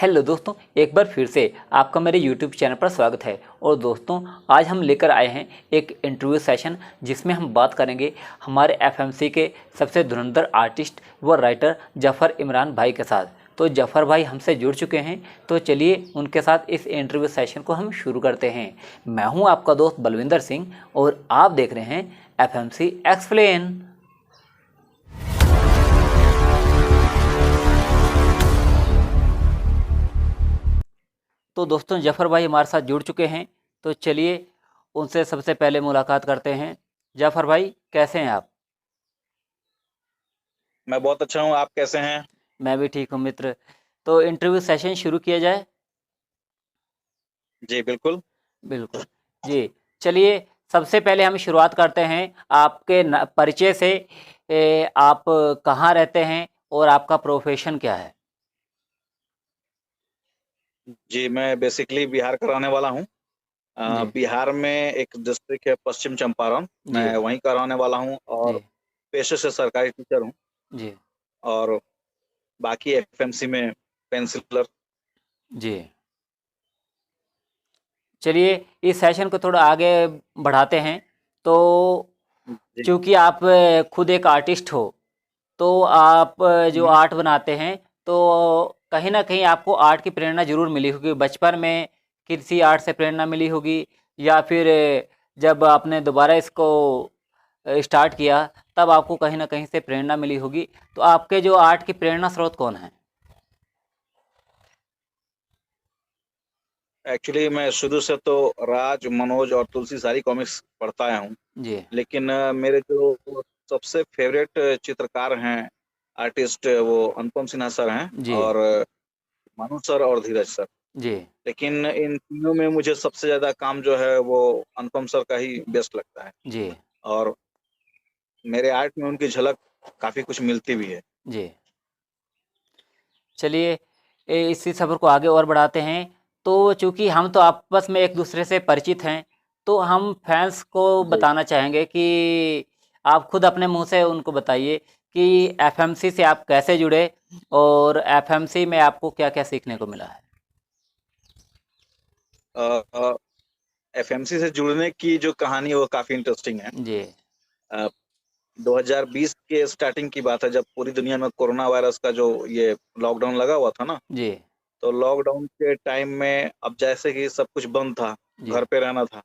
Hello दोस्तों, एक बार फिर से आपका मेरे YouTube चैनल पर स्वागत है। और दोस्तों, आज हम लेकर आए हैं एक इंटरव्यू सेशन जिसमें हम बात करेंगे हमारे एफएमसी के सबसे धुरंधर आर्टिस्ट व राइटर जफ़र इमरान भाई के साथ। तो जफ़र भाई हमसे जुड़ चुके हैं, तो चलिए उनके साथ इस इंटरव्यू सेशन को हम शुरू करते हैं। मैं हूँ आपका दोस्त बलविंदर सिंह और आप देख रहे हैं एफएमसी एक्सप्लेन। तो दोस्तों, जफ़र भाई हमारे साथ जुड़ चुके हैं, तो चलिए उनसे सबसे पहले मुलाकात करते हैं। जफ़र भाई, कैसे हैं आप? मैं बहुत अच्छा हूँ। आप कैसे हैं? मैं भी ठीक हूँ मित्र। तो इंटरव्यू सेशन शुरू किया जाए। जी बिल्कुल। बिल्कुल जी। चलिए, सबसे पहले हम शुरुआत करते हैं आपके परिचय से। आप कहाँ रहते हैं और आपका प्रोफेशन क्या है? जी, मैं बेसिकली बिहार का रहने वाला हूँ। जी बिहार में एक डिस्ट्रिक्ट है पश्चिम चंपारण, जी मैं वहीं का रहने वाला हूँ और जी पेशे से सरकारी टीचर हूँ। जी और बाकी एफएमसी में पेंसिलर। जी। चलिए, इस सेशन को थोड़ा आगे बढ़ाते हैं। तो जी। चूँकि आप खुद एक आर्टिस्ट हो, तो आप जो हम्म। आर्ट बनाते हैं, तो कहीं न कहीं आपको आर्ट की प्रेरणा ज़रूर मिली होगी। बचपन में किसी आर्ट से प्रेरणा मिली होगी, या फिर जब आपने दोबारा इसको स्टार्ट किया, तब आपको कहीं न कहीं से प्रेरणा मिली होगी। तो आपके जो आर्ट की प्रेरणा स्रोत कौन हैं? एक्चुअली मैं शुरू से तो राज, मनोज और तुलसी सारी कॉमिक्स पढ़ता आया हूँ। जी, लेकिन मेरे जो सबसे फेवरेट चित्रकार हैं, आर्टिस्ट, वो अनुपम सिन्हा सर हैं जी, और मनु सर और धीरज सर। जी, लेकिन इन तीनों में मुझे सबसे ज्यादा काम जो है वो अनुपम सर का ही बेस्ट लगता है। जी, और मेरे आर्ट में उनकी झलक काफी कुछ मिलती भी है। जी। चलिए, इसी सफ़र को आगे और बढ़ाते हैं। तो चूँकि हम तो आपस में एक-दूसरे से परिचित हैं, तो हम फैन्स को जी। बताना चाहेंगे कि आप खुद अपने मुँह से उनको बताइए कि एफएमसी से आप कैसे जुड़े और एफएमसी में आपको क्या-क्या सीखने को मिला है? एफएमसी से जुड़ने की जो कहानी है वो काफी इंटरेस्टिंग है। जी, 2020 के स्टार्टिंग की बात है, जब पूरी दुनिया में कोरोना वायरस का जो ये लॉकडाउन लगा हुआ था ना। जी, तो लॉकडाउन के टाइम में अब जैसे कि सब कुछ बंद था, जी, घर पे रहना था,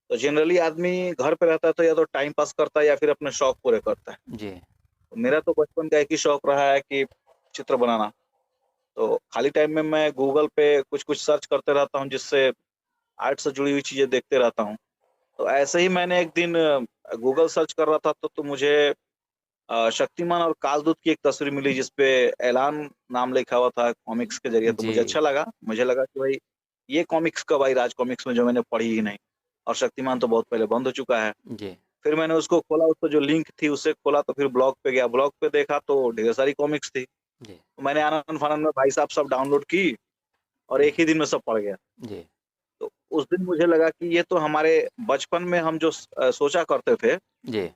तो जनरली आदमी घर पे रहता है तो या तो टाइम पास करता है या फिर अपने शौक पूरे करता है। जी, तो मेरा तो बचपन का एक ही शौक रहा है कि चित्र बनाना। तो खाली टाइम में मैं गूगल पे कुछ-कुछ सर्च करते रहता हूँ, जिससे आर्ट से जुड़ी हुई चीज़ें देखते रहता हूँ। तो ऐसे ही मैंने एक दिन गूगल सर्च कर रहा था तो मुझे शक्तिमान और कालदूत की एक तस्वीर मिली, जिसपे ऐलान नाम लिखा हुआ था कॉमिक्स के ज़रिए। तो जी, मुझे अच्छा लगा। मुझे लगा कि भाई ये कॉमिक्स कब आई राज कॉमिक्स में, जो मैंने पढ़ी ही नहीं। और शक्तिमान तो बहुत पहले बंद हो चुका है। जी, फिर मैंने उसको खोला, उसपे जो लिंक थी उसे खोला, तो फिर ब्लॉग पे गया। ब्लॉग पे देखा तो ढेर सारी कॉमिक्स थी। जी, तो मैंने आनन-फानन में भाई साहब सब डाउनलोड की और जी, एक ही दिन में सब पढ़ गया। जी, तो उस दिन मुझे लगा कि ये तो हमारे बचपन में हम जो सोचा करते थे, जी,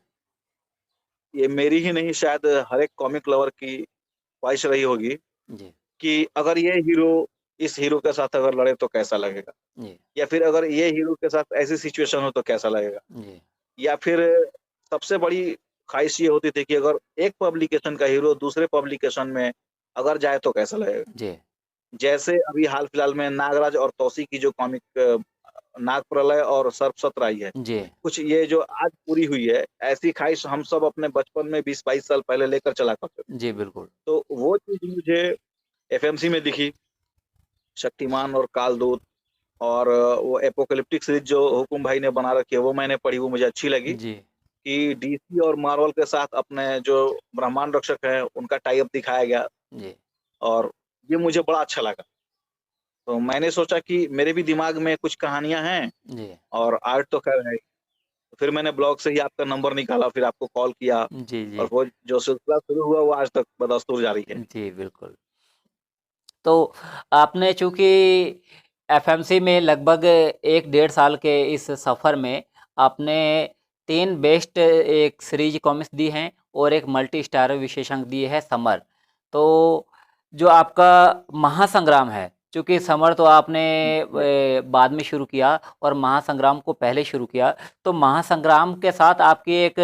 ये मेरी ही नहीं, शायद हर एक कॉमिक लवर की ख्वाहिश रही होगी जी, कि अगर ये हीरो इस हीरो के साथ अगर लड़े तो कैसा लगेगा? जी, या फिर अगर ये हीरो के साथ ऐसी सिचुएशन हो तो कैसा लगेगा? जी, या फिर सबसे बड़ी ख्वाहिश ये होती थी कि अगर एक पब्लिकेशन का हीरो दूसरे पब्लिकेशन में अगर जाए तो कैसा लगेगा? जी, जैसे अभी हाल-फिलहाल में नागराज और तौसी की जो कॉमिक नाग प्रलय और सर्पसत्र आई है। जी, कुछ ये जो आज पूरी हुई है, ऐसी ख्वाहिश हम सब अपने बचपन में 20-22 साल पहले लेकर चला करते थे। जी, बिल्कुल। तो वो चीज़ मुझे एफएमसी में दिखी, शक्तिमान और कालदूत। और वो एपोकैलिप्टिक सीरीज़ जो हुकुम भाई ने बना रखी है, वो मैंने पढ़ी, वो मुझे अच्छी लगी जी, कि डीसी और मार्वल के साथ अपने जो ब्रह्मांड रक्षक हैं, उनका टाई अप दिखाया गया। जी, और ये मुझे बड़ा अच्छा लगा। तो मैंने सोचा कि मेरे भी दिमाग में कुछ कहानियाँ हैं जी, और आर्ट तो ख़ैर है ही। तो फिर मैंने ब्लॉग से ही आपका नंबर निकाला, फिर आपको कॉल किया जी, और जी, वो जो सिलसिला शुरू हुआ, वो आज तक बदस्तूर जारी है। जी, बिल्कुल। तो आपने चूँकि एफएमसी में लगभग 1 डेढ़ साल के इस सफ़र में आपने 3 बेस्ट एक सीरीज़ कॉमिक्स दी हैं और एक मल्टी स्टारर विशेषांक दिए है समर। तो जो आपका महासंग्राम है, चूँकि समर तो आपने बाद में शुरू किया और महासंग्राम को पहले शुरू किया, तो महासंग्राम के साथ आपकी एक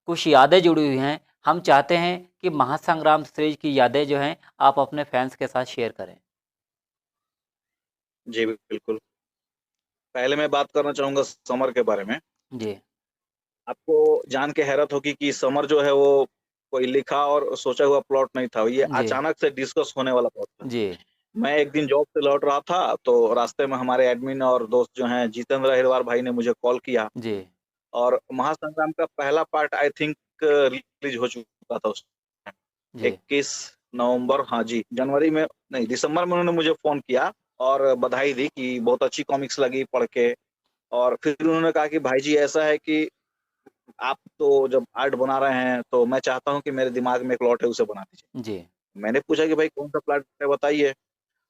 कुछ यादें जुड़ी हुई हैं। हम चाहते हैं कि महासंग्राम सीरीज की यादें जो हैं आप अपने फैंस के साथ शेयर करें। जी, बिल्कुल। पहले मैं बात करना चाहूँगा समर के बारे में। जी, आपको जान के हैरत होगी कि समर जो है वो कोई लिखा और सोचा हुआ प्लॉट नहीं था। ये जी, अचानक से डिस्कस होने वाला प्लॉट था। जी, मैं एक दिन जॉब से लौट रहा था, तो रास्ते में हमारे एडमिन और दोस्त जो हैं जितेंद्र अहिरवार भाई ने मुझे कॉल किया जी, और महासंग्राम का पहला पार्ट आई थिंक रिलीज़ हो चुका था उस टाइम। जी, 21 नवंबर, हाँ जी, जनवरी में नहीं, दिसंबर में उन्होंने मुझे फ़ोन किया और बधाई दी कि बहुत अच्छी कॉमिक्स लगी पढ़ के। और फिर उन्होंने कहा कि भाई जी ऐसा है कि आप तो जब आर्ट बना रहे हैं, तो मैं चाहता हूँ कि मेरे दिमाग में एक प्लॉट है, उसे बना दीजिए। जी, मैंने पूछा कि भाई कौन-सा प्लॉट है बताइए?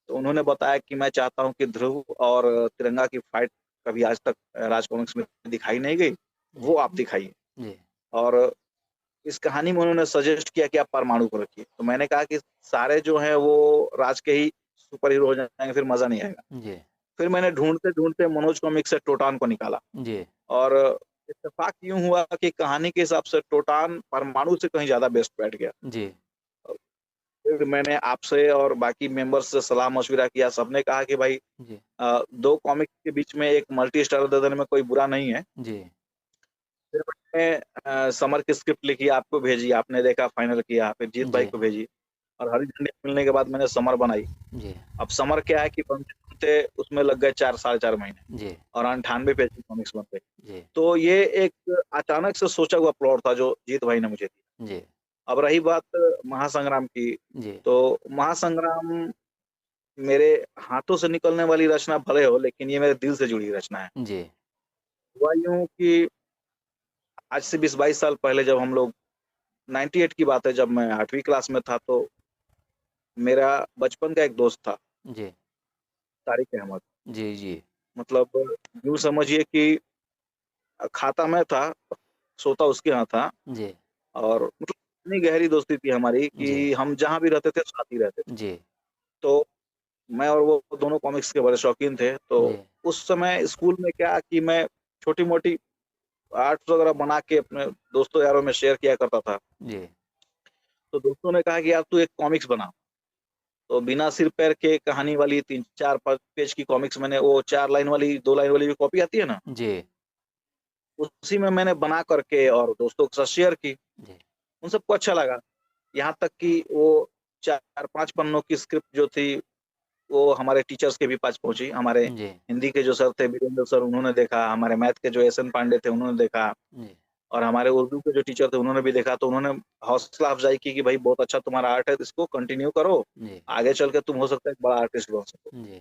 तो उन्होंने बताया कि मैं चाहता हूँ कि ध्रुव और तिरंगा की फाइट कभी आज तक राज कॉमिक्स में दिखाई नहीं गई, जी, वो आप दिखाइए। जी, और इस कहानी में उन्होंने सजेस्ट किया कि आप परमाणु को रखिए। तो मैंने कहा कि सारे जो हैं वो राज के ही सुपर हीरो हो जाएँगे, फिर मज़ा नहीं आएगा। जी, फिर मैंने ढूँढते-ढूँढते मनोज कॉमिक्स से टोटान को निकाला जी, और इत्तेफ़ाक यूँ हुआ कि कहानी के हिसाब से टोटान परमाणु से कहीं ज़्यादा बेस्ट बैठ गया। जी, फिर मैंने आपसे और बाकी मेंबर्स से सलाह-मशविरा किया, सबने कहा कि भाई जी, 2 कॉमिक्स के बीच में एक मल्टी स्टारर दे देने में कोई बुरा नहीं है। जी, फिर मैंने समर की स्क्रिप्ट लिखी, आपको भेजी, आपने देखा, फाइनल किया, फिर जीत भाई जी, को भेजी और हरी झंडी मिलने के बाद मैंने समर बनाई। जी, अब समर क्या है कि बनते-बनते उसमें लग गए 4 साढ़े 4 महीने जी, और 98 पेज की कॉमिक्स बन गई। जी, तो ये एक अचानक से सोचा हुआ प्लॉट था जो जीत भाई ने मुझे दिया। जी, अब रही बात महासंग्राम की, जी, तो महासंग्राम मेरे हाथों से निकलने वाली रचना भले हो, लेकिन ये मेरे दिल से जुड़ी रचना है। जी, हुआ यूँ कि आज से 20-22 साल पहले जब हम लोग 98 की बात है, जब मैं 8वीं क्लास में था, तो मेरा बचपन का एक दोस्त था, जी, तारिक अहमद। जी, जी, मतलब यूँ समझिए कि खाता मैं था, सोता उसके यहाँ था जी, और मतलब इतनी गहरी दोस्ती थी हमारी जी, कि हम जहाँ भी रहते थे, साथ ही रहते थे। जी, तो मैं और वो दोनों कॉमिक्स के बड़े शौकीन थे, तो जी, उस समय स्कूल में क्या कि मैं छोटी-मोटी आर्ट्स वगैरह बना के अपने दोस्तों यारों में शेयर किया करता था। जी, तो दोस्तों ने कहा कि यार तू एक कॉमिक्स बना। तो बिना सिर पैर के कहानी वाली 3-4 प पेज की कॉमिक्स मैंने वो 4 लाइन वाली, 2 लाइन वाली जो कॉपी आती है ना, जी, उसी में मैंने बना करके और दोस्तों के साथ शेयर की। जी, उन सबको अच्छा लगा। यहाँ तक कि वो 4-5 पन्नों की स्क्रिप्ट जो थी, वो हमारे टीचर्स के भी पास पहुँची। हमारे जी, हिंदी के जो सर थे वीरेंद्र सर, उन्होंने देखा, हमारे मैथ के जो एसएन पांडे थे उन्होंने देखा जी, और हमारे उर्दू के जो टीचर थे उन्होंने भी देखा। तो उन्होंने हौसला अफ़ज़ाई की कि भाई बहुत अच्छा तुम्हारा आर्ट है, इसको कंटिन्यू करो। जी, आगे चल के तुम हो सकता है एक बड़ा आर्टिस्ट बन सको। जी,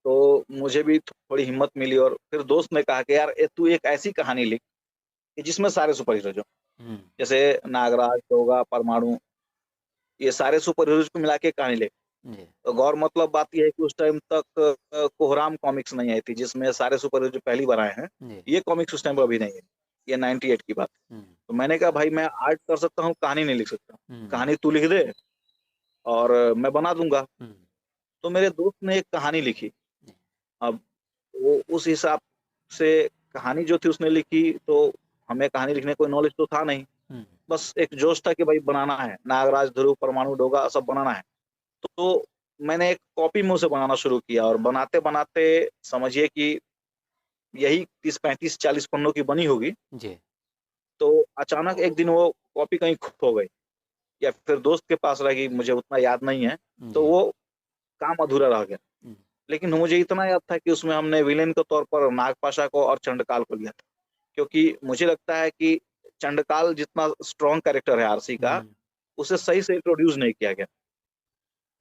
तो मुझे भी थोड़ी हिम्मत मिली और फिर दोस्त ने कहा कि यार तू एक ऐसी कहानी लिख कि जिसमें सारे सुपर हीरोज़ हों। हुँ, जैसे नागराज, दोगा, परमाणु, ये सारे सुपर हीरोज़ को मिला के कहानी लिख। जी, तो गौर मतलब बात ये है कि उस टाइम तक कोहराम कॉमिक्स नहीं आई थी, जिसमें सारे सुपर हीरो जो पहली बार आए हैं, जी, ये कॉमिक्स उस टाइम पर अभी नहीं है। ये 98 की बात। हुँ, तो मैंने कहा भाई मैं आर्ट कर सकता हूँ, कहानी नहीं लिख सकता। हुँ, कहानी तू लिख दे और मैं बना दूँगा। हुँ, तो मेरे दोस्त ने एक कहानी लिखी। जी, अब वो उस हिसाब से कहानी जो थी उसने लिखी, तो हमें कहानी लिखने का कोई नॉलेज तो था नहीं। हुँ, बस एक जोश था कि भाई बनाना है, नागराज, ध्रुव, परमाणु, डोगा सब बनाना है। तो मैंने एक कॉपी में उसे बनाना शुरू किया और बनाते-बनाते समझिए कि यही 30, 35, 40 पन्नों की बनी होगी। जी, तो अचानक एक दिन वो कॉपी कहीं खो गई या फिर दोस्त के पास रह गई, मुझे उतना याद नहीं है। तो जी, वो काम अधूरा रह गया। हुँ, लेकिन मुझे इतना याद था कि उसमें हमने विलेन के तौर पर नागपाशा को और चंडकाल को लिया था। क्योंकि मुझे लगता है कि चंडकाल जितना स्ट्रॉन्ग कैरेक्टर है आरसी का, हुँ, उसे सही से इंट्रोड्यूस नहीं किया गया।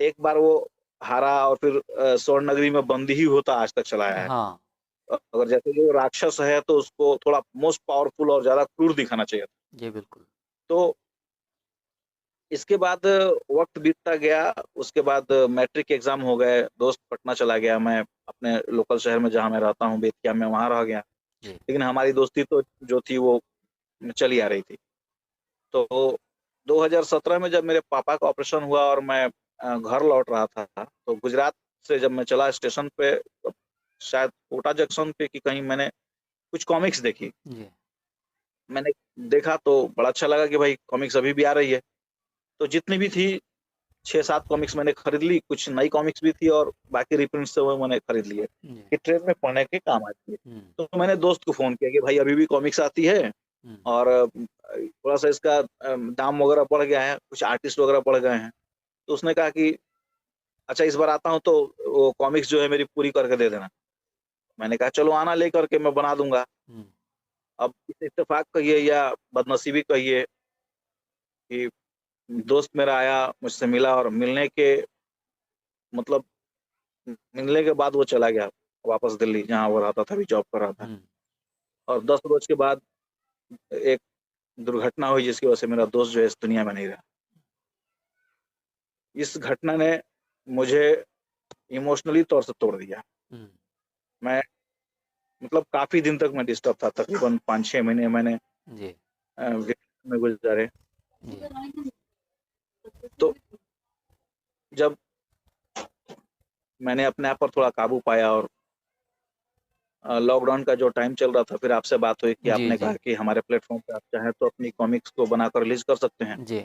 एक बार वो हारा और फिर स्वर्ण नगरी में बंदी ही होता आज तक चला आया है। हाँ, अगर जैसे वो राक्षस है तो उसको थोड़ा मोस्ट पावरफुल और ज़्यादा क्रूर दिखाना चाहिए था। जी, बिल्कुल, तो इसके बाद वक़्त बीतता गया, उसके बाद मैट्रिक के एग्ज़ाम हो गए, दोस्त पटना चला गया, मैं अपने लोकल शहर में जहाँ मैं रहता हूँ बेतिया में वहाँ रह गया। जी, लेकिन हमारी दोस्ती तो जो थी वो चली आ रही थी। तो 2017 में जब मेरे पापा का ऑपरेशन हुआ और मैं घर लौट रहा था, तो गुजरात से जब मैं चला स्टेशन पे, तो शायद कोटा जंक्शन पे कि कहीं मैंने कुछ कॉमिक्स देखी। जी मैंने देखा तो बड़ा अच्छा लगा कि भाई कॉमिक्स अभी भी आ रही है। तो जितनी भी थी 6-7 कॉमिक्स मैंने खरीद ली, कुछ नई कॉमिक्स भी थी और बाकी रिप्रिंट्स से वो मैंने खरीद लिए जी कि ट्रेन में पढ़ने के काम आती है। हम्म तो मैंने दोस्त को फ़ोन किया कि भाई अभी भी कॉमिक्स आती है हम्म और थोड़ा-सा इसका दाम वगैरह बढ़ गया है, कुछ आर्टिस्ट वगैरह बढ़ गए हैं। तो उसने कहा कि अच्छा इस बार आता हूँ तो वो कॉमिक्स जो है मेरी पूरी करके दे देना। मैंने कहा चलो आना लेकर के मैं बना दूँगा। हम्म अब इस इत्तेफ़ाक कहिए या बदनसीबी कहिए कि दोस्त मेरा आया, मुझसे मिला और मिलने के मतलब मिलने के बाद वो चला गया वापस दिल्ली, जहाँ वो रहता था, अभी जॉब कर रहा था। हम्म और 10 रोज़ के बाद एक दुर्घटना हुई जिसकी वजह से मेरा दोस्त जो है इस दुनिया में नहीं रहा। इस घटना ने मुझे इमोशनली तौर से तोड़ दिया। हम्म, मैं मतलब काफ़ी दिन तक मैं डिस्टर्ब था, तकरीबन 5-6 महीने मैंने जी डिप्रेशन में गुज़ारे। जी तो जब मैंने अपने आप पर थोड़ा काबू पाया और लॉकडाउन का जो टाइम चल रहा था, फिर आपसे बात हुई कि जी आपने जी कहा कि हमारे प्लेटफ़ॉर्म पे आप चाहें तो अपनी कॉमिक्स को बनाकर रिलीज़ कर सकते हैं। जी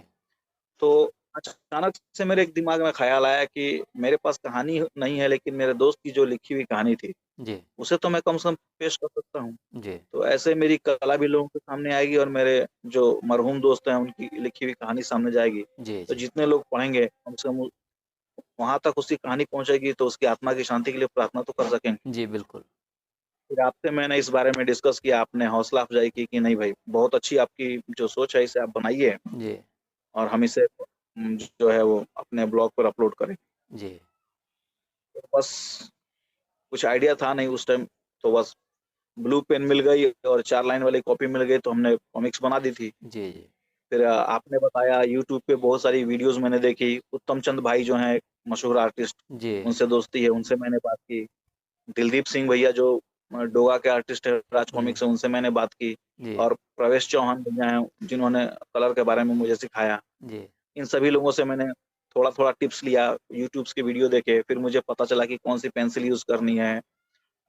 तो अचानक से मेरे एक दिमाग में ख़्याल आया कि मेरे पास कहानी नहीं है, लेकिन मेरे दोस्त की जो लिखी हुई कहानी थी, जी उसे तो मैं कम से कम पेश कर सकता हूँ। जी तो ऐसे मेरी कला भी लोगों के सामने आएगी और मेरे जो मरहूम दोस्त हैं, उनकी लिखी हुई कहानी सामने जाएगी। जी तो जी जितने लोग पढ़ेंगे, कम से कम वहाँ तक उसकी कहानी पहुँचेगी, तो उसकी आत्मा की शांति के लिए प्रार्थना तो कर सकेंगे। जी बिल्कुल फिर आपसे मैंने इस बारे में डिस्कस किया, आपने हौसला अफ़ज़ाई की कि नहीं भाई, बहुत अच्छी आपकी जो सोच है, इसे आप बनाइए जी और हम इसे जो है वो अपने ब्लॉग पर अपलोड करें। जी तो बस कुछ आइडिया था नहीं उस टाइम, तो बस ब्लू पेन मिल गई और 4 लाइन वाली कॉपी मिल गई, तो हमने कॉमिक्स बना दी थी। जी जी फिर आपने बताया, यूट्यूब पे बहुत सारी वीडियोज़ मैंने देखी, उत्तम चंद भाई जो हैं मशहूर आर्टिस्ट, जी उनसे दोस्ती है, उनसे मैंने बात की। दिलदीप सिंह भैया जो डोगा के आर्टिस्ट हैं, राज जी कॉमिक्स से, उनसे मैंने बात की। जी और प्रवेश चौहान भैया हैं, जिन्होंने कलर के बारे में मुझे सिखाया। जी इन सभी लोगों से मैंने थोड़ा-थोड़ा टिप्स लिया, यूट्यूब्स के वीडियो देखे, फिर मुझे पता चला कि कौन-सी पेंसिल यूज़ करनी है,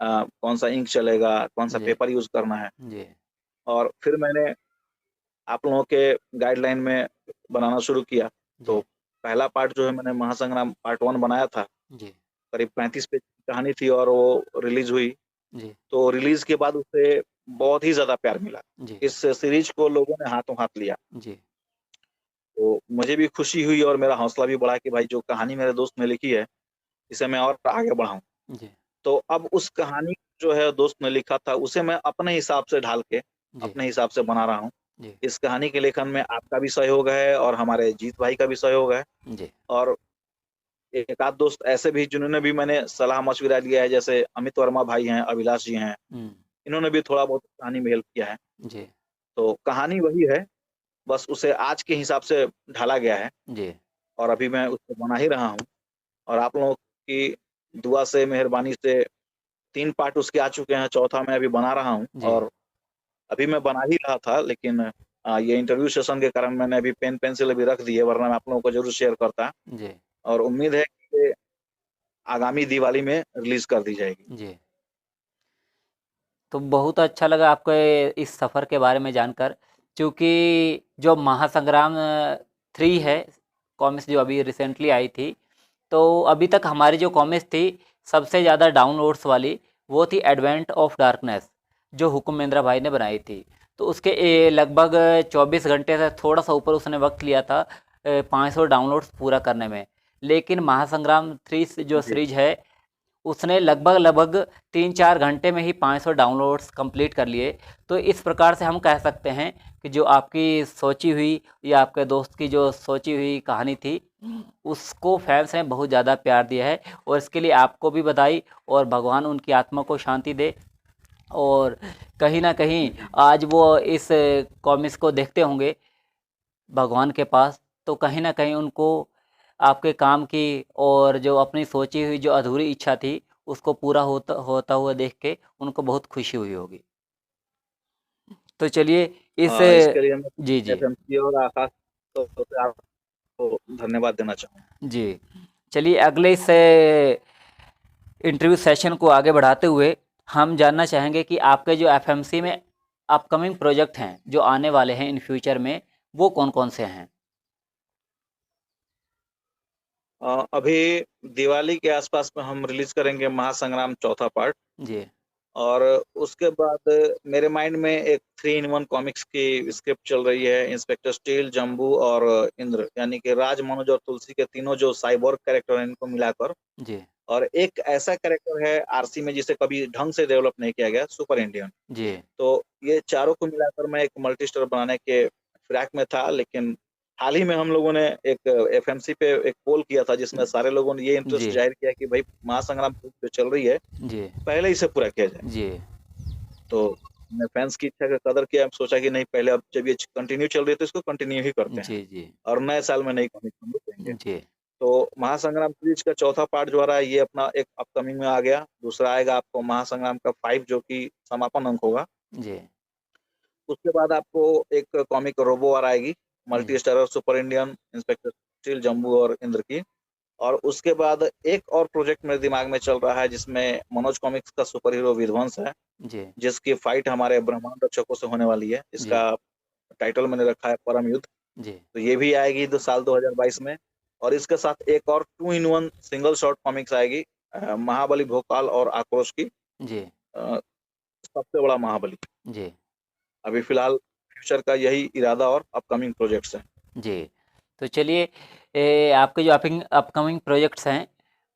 कौन-सा इंक चलेगा, कौन-सा जी पेपर यूज़ करना है। जी और फिर मैंने आप लोगों के गाइडलाइन में बनाना शुरू किया। तो जी पहला पार्ट जो है मैंने महासंग्राम पार्ट 1 बनाया था, जी करीब 35 पेज की कहानी थी और वो रिलीज़ हुई। जी तो रिलीज़ के बाद उसे बहुत ही ज़्यादा प्यार मिला। जी इस सीरीज़ को लोगों ने हाथों-हाथ लिया। जी तो मुझे भी खुशी हुई और मेरा हौसला भी बढ़ा कि भाई जो कहानी मेरे दोस्त ने लिखी है, इसे मैं और आगे बढ़ाऊँ। जी तो अब उस कहानी जो है दोस्त ने लिखा था, उसे मैं अपने हिसाब से ढाल के, जी अपने हिसाब से बना रहा हूँ। जी इस कहानी के लेखन में आपका भी सहयोग है और हमारे जीत भाई का भी सहयोग है जी और एक आध दोस्त ऐसे भी जिन्होंने भी मैंने सलाह-मशविरा लिया है, जैसे अमित वर्मा भाई हैं, अभिलाष जी हैं, हुँ, इन्होंने भी थोड़ा बहुत कहानी में हेल्प किया है। जी तो कहानी वही है, बस उसे आज के हिसाब से ढाला गया है जी और अभी मैं उसको बना ही रहा हूँ और आप लोगों की दुआ से, मेहरबानी से 3 पार्ट उसके आ चुके हैं, चौथा मैं अभी बना रहा हूँ जी और अभी मैं बना ही रहा था, लेकिन ये इंटरव्यू सेशन के कारण मैंने अभी पेन पेंसिल अभी रख दी है, वरना मैं आप लोगों को ज़रूर शेयर करता जी और उम्मीद है कि ये आगामी दिवाली में रिलीज़ कर दी जाएगी। जी। तो बहुत अच्छा लगा आपके इस सफ़र के बारे में जानकर, चूँकि जो महासंग्राम 3 है, कॉमिक्स जो अभी रिसेंटली आई थी, तो अभी तक हमारी जो कॉमिक्स थी, सबसे ज़्यादा डाउनलोड्स वाली, वो थी एडवेंट ऑफ डार्कनेस, जो हुकुम मेंद्रा भाई ने बनाई थी। तो उसके लगभग 24 घंटे से थोड़ा-सा ऊपर उसने वक़्त लिया था 500 डाउनलोड्स पूरा करने में। लेकिन महासंग्राम 3 जो जी, सीरीज़ है, उसने लगभग 3-4 घंटे में ही 500 डाउनलोड्स कंप्लीट कर लिए। तो इस प्रकार से हम कह सकते हैं कि जो आपकी सोची हुई या आपके दोस्त की जो सोची हुई कहानी थी, उसको फैन्स ने बहुत ज़्यादा प्यार दिया है और इसके लिए आपको भी बधाई और भगवान उनकी आत्मा को शांति दे। और कहीं न कहीं जी, आज वो इस कॉमिक्स को देखते होंगे भगवान के पास, तो कहीं न कहीं उनको आपके काम की और जो अपनी सोची हुई जो अधूरी इच्छा थी, उसको पूरा होता होता हुआ देख के उनको बहुत खुशी हुई होगी। तो चलिए इस इसके लिए मैं जी, जी। एफएमसी और खास तौर पे आपको धन्यवाद देना चाहूँगा। जी। चलिए अगले इस इंटरव्यू सेशन को आगे बढ़ाते हुए हम जानना चाहेंगे कि आपके जो एफएमसी में अपकमिंग प्रोजेक्ट हैं जो आने वाले हैं इन फ्यूचर में, वो कौन-कौन से हैं? अभी दिवाली के आसपास में हम रिलीज करेंगे महासंग्राम चौथा पार्ट, जी, और उसके बाद मेरे माइंड में एक 3 इन 1 कॉमिक्स की स्क्रिप्ट चल रही है, इंस्पेक्टर स्टील, जंबू और इंद्र, यानी कि राज, मनोज और तुलसी के तीनों जो साइबोर्ग कैरेक्टर हैं इनको मिलाकर। जी, और एक ऐसा कैरेक्टर है आरसी में जिसे कभी ढंग से डेवलप नहीं किया गया, सुपर इंडियन। जी, तो ये चारों को मिलाकर मैं एक मल्टी स्टार बनाने के फिराक में था, लेकिन हाल ही में हम लोगों ने एक एफएमसी पे एक पोल किया था जिसमें सारे लोगों ने ये इंटरेस्ट जी, जाहिर किया कि भाई महासंग्राम जो चल रही है जी, पहले इसे पूरा किया जाए। जी, तो मैं फैंस की इच्छा का कदर किया, सोचा कि नहीं, पहले अब जब ये कंटिन्यू चल रही है तो इसको कंटिन्यू ही करते हैं, जी, जी, और नए साल में नई कॉमिक हम लोग देंगे। जी, तो महासंग्राम सीरीज का चौथा पार्ट जो आ रहा है ये अपना एक अपकमिंग में आ गया। दूसरा आएगा आपको महासंग्राम का 5 जो कि समापन अंक होगा। जी, उसके बाद आपको एक कॉमिक रोबोवार आएगी, जी, multi starrer super Indian, inspector steel, जंबू और इंद्र की। और उसके बाद एक और प्रोजेक्ट मेरे दिमाग में चल रहा है जिसमें मनोज कॉमिक्स का सुपर हीरो विध्वंस है, जी, जिसकी फाइट हमारे ब्रह्मांड रक्षकों से होने वाली है। जी, इसका टाइटल मैंने रखा है परम युद्ध। जी, तो ये भी आएगी साल 2022 में। और इसके साथ एक और 2 इन 1 सिंगल शॉट कॉमिक्स आएगी, महाबली भोपाल और आक्रोश की, जी, अ, सबसे बड़ा महाबली। जी, अभी फिलहाल फ्यूचर का यही इरादा और अपकमिंग प्रोजेक्ट्स हैं। जी। तो चलिए आपके जो अपकमिंग प्रोजेक्ट्स हैं,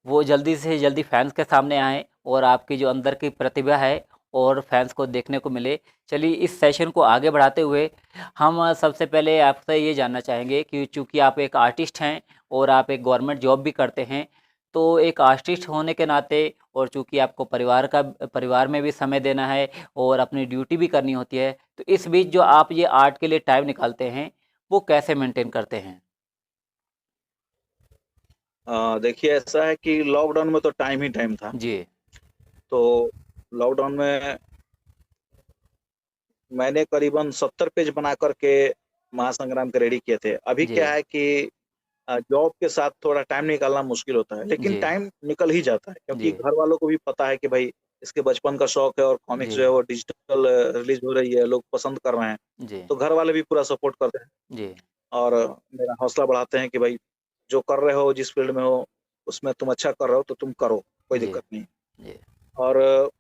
वो जल्दी से जल्दी फैन्स के सामने आएँ और आपकी जो अंदर की प्रतिभा है और फैन्स को देखने को मिले। चलिए इस सेशन को आगे बढ़ाते हुए हम सबसे पहले आपसे ये जानना चाहेंगे कि चूँकि आप एक आर्टिस्ट हैं और आप एक गवर्नमेंट जॉब भी करते हैं, तो एक आर्टिस्ट होने के नाते और चूँकि आपको परिवार में भी समय देना है और अपनी ड्यूटी भी करनी होती है, तो इस बीच जो आप ये आर्ट के लिए टाइम निकालते हैं, वो कैसे मेंटेन करते हैं? देखिए ऐसा है कि लॉकडाउन में तो टाइम ही टाइम था। जी, तो लॉकडाउन में मैंने करीबन 70 पेज बना कर के महासंग्राम के रेडी किए थे। अभी जी, क्या है कि जॉब के साथ थोड़ा टाइम निकालना मुश्किल होता है, लेकिन जी, टाइम निकल ही जाता है क्योंकि जी, घर वालों को भी पता है कि भाई इसके बचपन का शौक है और कॉमिक्स जी, जो है वो डिजिटल रिलीज हो रही है, लोग पसंद कर रहे हैं। जी, तो घर वाले भी पूरा सपोर्ट करते हैं जी, और मेरा हौसला बढ़ाते हैं कि भाई जो कर रहे हो, जिस फील्ड में हो, उसमें तुम अच्छा कर रहे हो तो तुम करो, कोई जी, दिक्कत नहीं। जी, और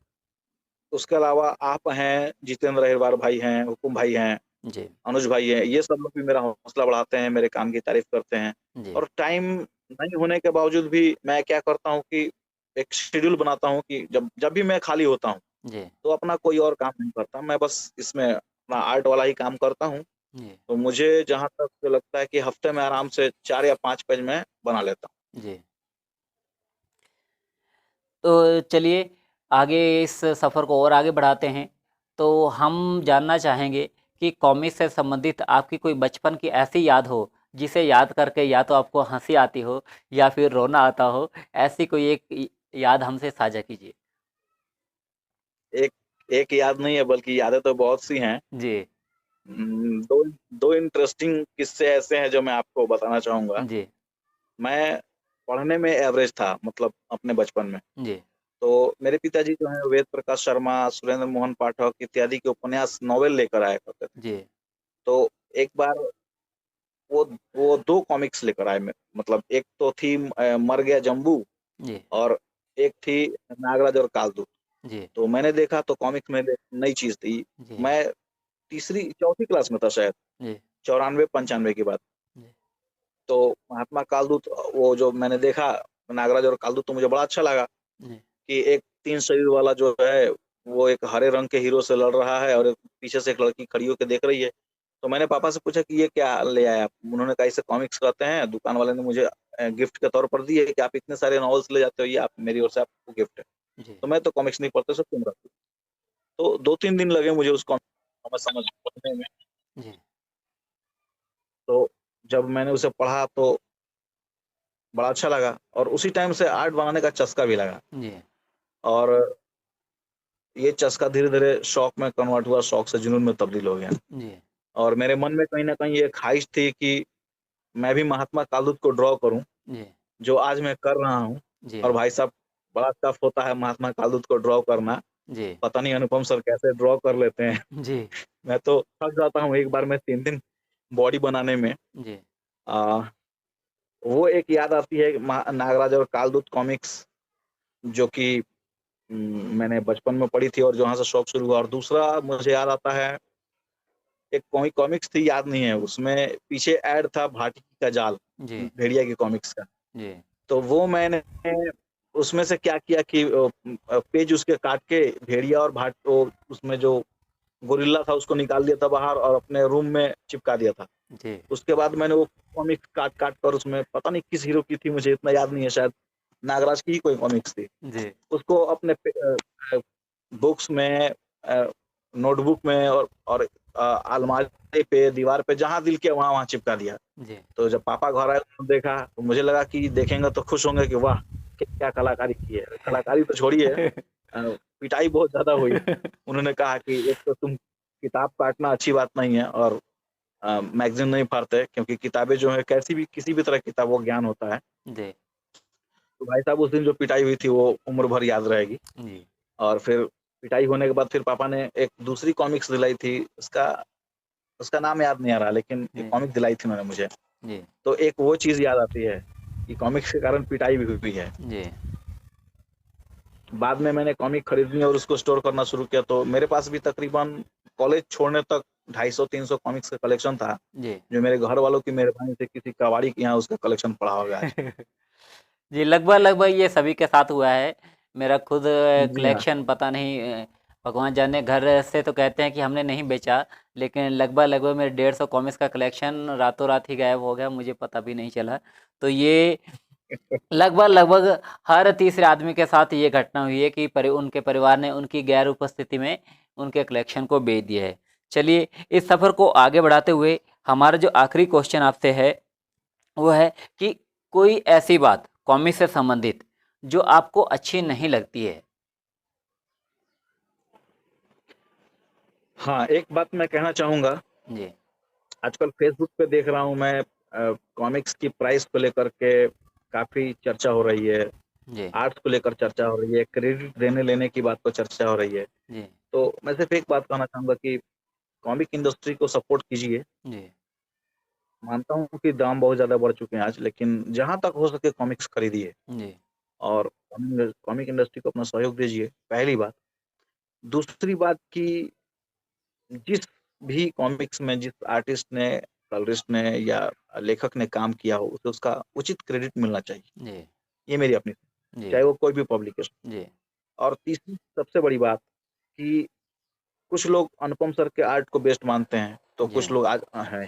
उसके अलावा आप हैं, जितेंद्र अहिरवार भाई हैं, हुकुम भाई हैं, जी, अनुज भाई हैं, ये सब लोग भी मेरा हौसला बढ़ाते हैं, मेरे काम की तारीफ करते हैं। जी, और टाइम नहीं होने के बावजूद भी मैं क्या करता हूँ कि एक शेड्यूल बनाता हूँ कि जब जब भी मैं खाली होता हूँ जी, तो अपना कोई और काम नहीं करता, मैं बस इसमें अपना आर्ट वाला ही काम करता हूँ। जी, तो मुझे जहाँ तक लगता है कि हफ्ते में आराम से 4 या 5 पेज मैं बना लेता हूँ। जी। तो चलिए आगे इस सफ़र को और आगे बढ़ाते हैं। तो हम जानना चाहेंगे कि कॉमिक्स से संबंधित आपकी कोई बचपन की ऐसी याद हो, जिसे याद करके या तो आपको हँसी आती हो या फिर रोना आता हो, ऐसी कोई एक याद हमसे साझा कीजिए? एक एक याद नहीं है बल्कि यादें तो बहुत सी हैं। जी, 2 2 इंटरेस्टिंग किस्से ऐसे हैं जो मैं आपको बताना चाहूँगा। जी, मैं पढ़ने में एवरेज था, मतलब अपने बचपन में। जी, तो मेरे पिताजी जो हैं वेद प्रकाश शर्मा, सुरेंद्र मोहन पाठक इत्यादि के उपन्यास, नॉवेल लेकर आया करते थे। जी, तो एक बार वो वो 2 कॉमिक्स लेकर आए, मतलब एक तो थी मर गया जंबू, जी, और एक थी नागराज और कालदूत। जी, तो मैंने देखा तो कॉमिक्स में नई चीज़ थी। जी, मैं तीसरी चौथी क्लास में था शायद, जी, 94-95 की बात। जी, तो महात्मा कालदूत वो जो मैंने देखा, नागराज और कालदूत, तो मुझे बड़ा अच्छा लगा जी, कि एक 3 शरीर वाला जो है, वो एक हरे रंग के हीरो से लड़ रहा है और एक पीछे से एक लड़की खड़ी होके देख रही है। तो मैंने पापा से पूछा कि ये क्या ले आए आप? उन्होंने कहा इसे कॉमिक्स कहते हैं, दुकान वाले ने मुझे गिफ्ट के तौर पर दिए कि आप इतने सारे नॉवेल्स ले जाते हो, ये आप मेरी ओर से आपको गिफ्ट है। जी, तो मैं तो कॉमिक्स नहीं पढ़ता, सब तुम रखो। तो 2-3 दिन लगे मुझे उस कॉमिक्स को समझ पढ़ने में। जी, तो जब मैंने उसे पढ़ा तो बड़ा अच्छा लगा और उसी टाइम से आर्ट बनाने का चस्का भी लगा। जी, और ये चस्का धीरे-धीरे शौक में कन्वर्ट हुआ, शौक से जुनून में तब्दील हो गया। जी, और मेरे मन में कहीं न कहीं ये ख़्वाहिश थी कि मैं भी महात्मा कालूद को ड्रॉ करूं, जी, जो आज मैं कर रहा हूं। जी, और भाई साहब, बड़ा टफ होता है महात्मा कालूद को ड्रॉ करना। जी, पता नहीं अनुपम सर कैसे ड्रॉ कर लेते हैं। जी, मैं तो थक जाता हूँ एक बार में 3-3 बॉडी बनाने में। जी, आ, वो एक याद आती है नागराज और कालदूत कॉमिक्स, जो कि मैंने बचपन में पढ़ी थी और जहाँ से शौक शुरू हुआ। और दूसरा मुझे याद आता है, एक कॉमिक्स थी, याद नहीं है, उसमें पीछे ऐड था भाटी का जाल, जी, भेड़िया की कॉमिक्स का। जी, तो वो मैंने उसमें से क्या किया कि पेज उसके काट के भेड़िया और उसमें जो गोरिल्ला था उसको निकाल दिया था बाहर और अपने रूम में चिपका दिया था। जी, उसके बाद मैंने वो कॉमिक्स काट काट कर, उसमें पता नहीं किस हीरो की थी, मुझे इतना याद नहीं है, शायद नागराज की ही कोई कॉमिक्स थी, जी, उसको अपने बुक्स में, नोटबुक में और अलमारी पे, दीवार पे, जहां दिल के वहां वहां चिपका दिया। जी, तो जब पापा घर आए तो देखा, तो मुझे लगा कि देखेंगे तो खुश होंगे कि वाह क्या कलाकारी की है। कलाकारी तो छोड़िए, पिटाई बहुत ज्यादा हुई। उन्होंने कहा कि एक तो तुम किताब काटना अच्छी बात नहीं है, और मैगजीन नहीं फाड़ते, क्योंकि किताबें जो है, कैसी भी किसी भी तरह की किताब, वो ज्ञान होता है। जी, तो भाई साहब, उस दिन जो पिटाई हुई थी वो उम्र भर याद रहेगी। जी, और फिर पिटाई होने के बाद फिर पापा ने एक दूसरी कॉमिक्स दिलाई थी, उसका उसका नाम याद नहीं आ रहा, लेकिन एक जी, कॉमिक दिलाई थी उन्होंने मुझे। जी, तो एक वो चीज याद आती है कि कॉमिक्स के कारण पिटाई भी हुई है। जी, बाद में मैंने कॉमिक खरीदनी और उसको स्टोर करना शुरू किया, तो मेरे पास भी तकरीबन कॉलेज छोड़ने तक 250-300 कॉमिक्स का कलेक्शन था, जी। जो मेरे घर वालों की मेहरबानी से किसी कबाड़ी के यहाँ उसका कलेक्शन पड़ा होगा आज। जी, लगभग-लगभग ये सभी के साथ हुआ है। मेरा खुद जी हाँ। कलेक्शन पता नहीं, भगवान जाने, घर से तो कहते हैं कि हमने नहीं बेचा, लेकिन लगभग-लगभग मेरे 150 कॉमिक्स का कलेक्शन रातों-रात ही गायब हो गया, मुझे पता भी नहीं चला। तो ये लगभग-लगभग हर तीसरे आदमी के साथ ये घटना हुई है कि उनके परिवार ने उनकी गैर उपस्थिति में उनके कलेक्शन को बेच दिया है। चलिए, इस सफ़र को आगे बढ़ाते हुए हमारा जो आखिरी क्वेश्चन आपसे है, वो है कि कोई ऐसी बात कॉमिक से संबंधित जो आपको अच्छी नहीं लगती है? हाँ, एक बात मैं कहना चाहूंगा, जी, आजकल फेसबुक पे देख रहा हूँ मैं, कॉमिक्स की प्राइस को लेकर के काफी चर्चा हो रही है, जी, आर्ट्स को लेकर चर्चा हो रही है, क्रेडिट देने लेने की बात पर चर्चा हो रही है। जी, तो मैं सिर्फ एक बात कहना चाहूंगा कि कॉमिक इंडस्ट्री को सपोर्ट कीजिए। जी, मानता हूँ कि दाम बहुत ज्यादा बढ़ चुके हैं आज, लेकिन जहां तक हो सके कॉमिक्स खरीदिए जी, और कॉमिक इंडस्ट्री को अपना सहयोग दीजिए, पहली बात। दूसरी बात कि जिस भी कॉमिक्स में जिस आर्टिस्ट ने, कलरिस्ट ने या लेखक ने काम किया हो, उसे उसका उचित क्रेडिट मिलना चाहिए। जी, ये मेरी अपनी, जी, चाहे वो कोई भी पब्लिकेशन। जी, और तीसरी सबसे बड़ी बात कि कुछ लोग अनुपम सर के आर्ट को बेस्ट मानते हैं, तो जी, कुछ लोग आज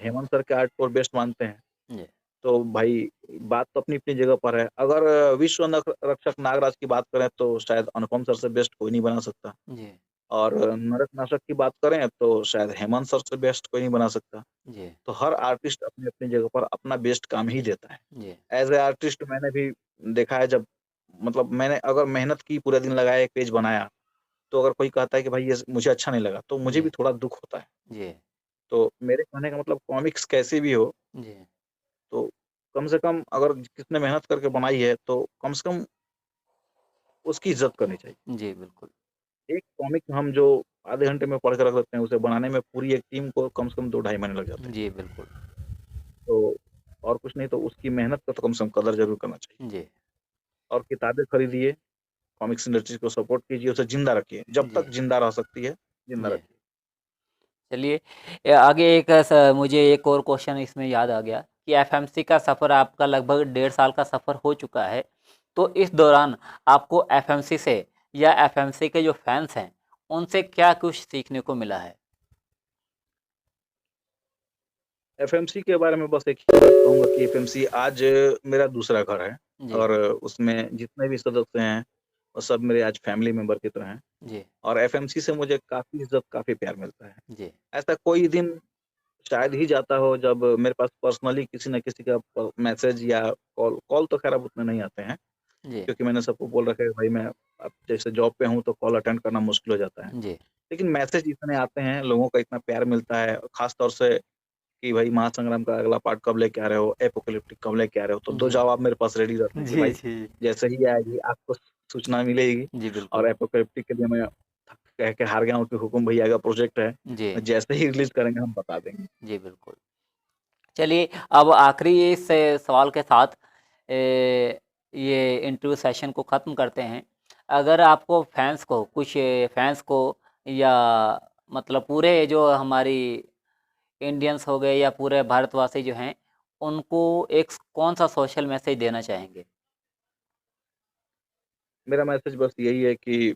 हेमंत सर के आर्ट को बेस्ट मानते हैं। जी, तो भाई, बात तो अपनी अपनी जगह पर है। अगर विश्व रक्षक नागराज की बात करें तो शायद अनुपम सर से बेस्ट कोई नहीं बना सकता। जी, और नरक नाशक की बात करें तो शायद हेमंत सर से बेस्ट कोई नहीं बना सकता। जी, तो हर आर्टिस्ट अपनी अपनी जगह पर अपना बेस्ट काम ही देता है। जी, एज ए आर्टिस्ट मैंने भी देखा है, जब मतलब मैंने अगर मेहनत की, पूरा दिन लगाया, एक पेज बनाया, तो अगर कोई कहता है कि भाई ये मुझे अच्छा नहीं लगा, तो मुझे जी, भी थोड़ा दुख होता है। जी, तो मेरे कहने का मतलब, कॉमिक्स कैसी भी हो, जी, तो कम से कम अगर किसने मेहनत करके बनाई है, तो कम से कम उसकी इज्जत करनी चाहिए। जी, बिल्कुल। एक कॉमिक हम जो आधे घंटे में पढ़ के रख देते हैं, उसे बनाने में पूरी एक टीम को कम से कम 2-2.5 महीने लग जाते हैं। जी, बिल्कुल। तो और कुछ नहीं तो उसकी मेहनत का तो कम से कम कदर जरूर करना चाहिए। जी, और किताबें खरीदिए, कॉमिक्स इंडस्ट्री को सपोर्ट कीजिए, उसे जिंदा रखिए, जब जी, तक जिंदा रह सकती है, जिंदा जी। रखिए। चलिए, आगे एक मुझे एक और क्वेश्चन इसमें याद आ गया कि एफएमसी का सफ़र आपका लगभग 1.5 साल का सफ़र हो चुका है। तो इस दौरान आपको एफएमसी से या एफएमसी के जो फैंस हैं, उनसे क्या कुछ सीखने को मिला है? एफएमसी के बारे में बस एक ही बात कहूंगा कि एफएमसी आज मेरा दूसरा घर है। जी, और उसमें जितने भी सदस्य हैं, वो सब मेरे आज फैमिली मेंबर की तरह हैं। जी, और एफएमसी से मुझे काफी इज्जत, काफी प्यार मिलता है। जी, ऐसा कोई दिन शायद ही जाता हो जब मेरे पास पर्सनली किसी न किसी का मैसेज या कॉल कॉल तो खैर अब उतने नहीं आते हैं, जी, क्योंकि मैंने सबको बोल रखा है भाई, मैं अब जैसे जॉब पे हूँ तो कॉल अटेंड करना मुश्किल हो जाता है। जी, लेकिन मैसेज इतने आते हैं, लोगों का इतना प्यार मिलता है, खास तौर से कि भाई महासंग्राम का अगला पार्ट कब लेके आ रहे हो, एपोकलिप्टिक कब लेके आ रहे हो, तो 2 जी। जवाब मेरे पास रेडी रहते हैं कि जी, भाई जी। जैसे ही आएगी आपको सूचना मिलेगी। जी, और बिल्कुल। एपोकलिप्टिक के लिए मैं कह के हार गया हूँ कि हुकुम भैया का प्रोजेक्ट है, जी, जैसे ही रिलीज़ करेंगे हम बता देंगे। जी, बिल्कुल। चलिए, अब आखिरी इस सवाल के साथ ये इंटरव्यू सेशन को ख़त्म करते हैं। अगर आपको फैंस को या मतलब पूरे जो हमारी इंडियंस हो गए या पूरे भारतवासी जो हैं, उनको एक कौन-सा सोशल मैसेज देना चाहेंगे? मेरा मैसेज बस यही है कि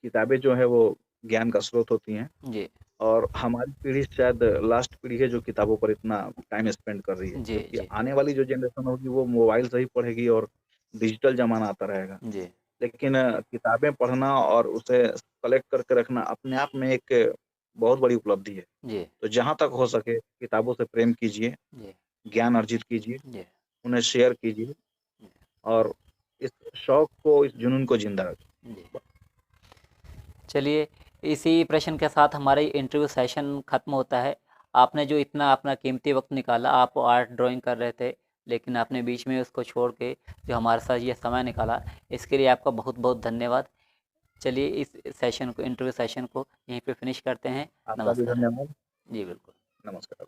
किताबें जो है वो ज्ञान का स्रोत होती हैं जी, और हमारी पीढ़ी शायद लास्ट पीढ़ी है जो किताबों पर इतना टाइम स्पेंड कर रही है, जी, क्योंकि जी, आने वाली जो जनरेशन होगी वो मोबाइल से ही पढ़ेगी और डिजिटल ज़माना आता रहेगा। जी, लेकिन किताबें पढ़ना और उसे कलेक्ट करके रखना अपने आप में एक बहुत बड़ी उपलब्धि है। जी, तो जहाँ तक हो सके किताबों से प्रेम कीजिए, जी, ज्ञान अर्जित कीजिए, जी, उन्हें शेयर कीजिए जी, और इस शौक को, इस जुनून को ज़िंदा रखें। जी। चलिए, इसी प्रश्न के साथ हमारा ये इंटरव्यू सेशन ख़त्म होता है। आपने जो इतना अपना कीमती वक्त निकाला, आप आर्ट ड्राइंग कर रहे थे, लेकिन आपने बीच में उसको छोड़ के जो हमारे साथ ये समय निकाला, इसके लिए आपका बहुत-बहुत धन्यवाद। चलिए, इस सेशन को इंटरव्यू सेशन को यहीं पे फिनिश करते हैं। आपका भी नमस्कार। धन्यवाद। जी, बिल्कुल। नमस्कार।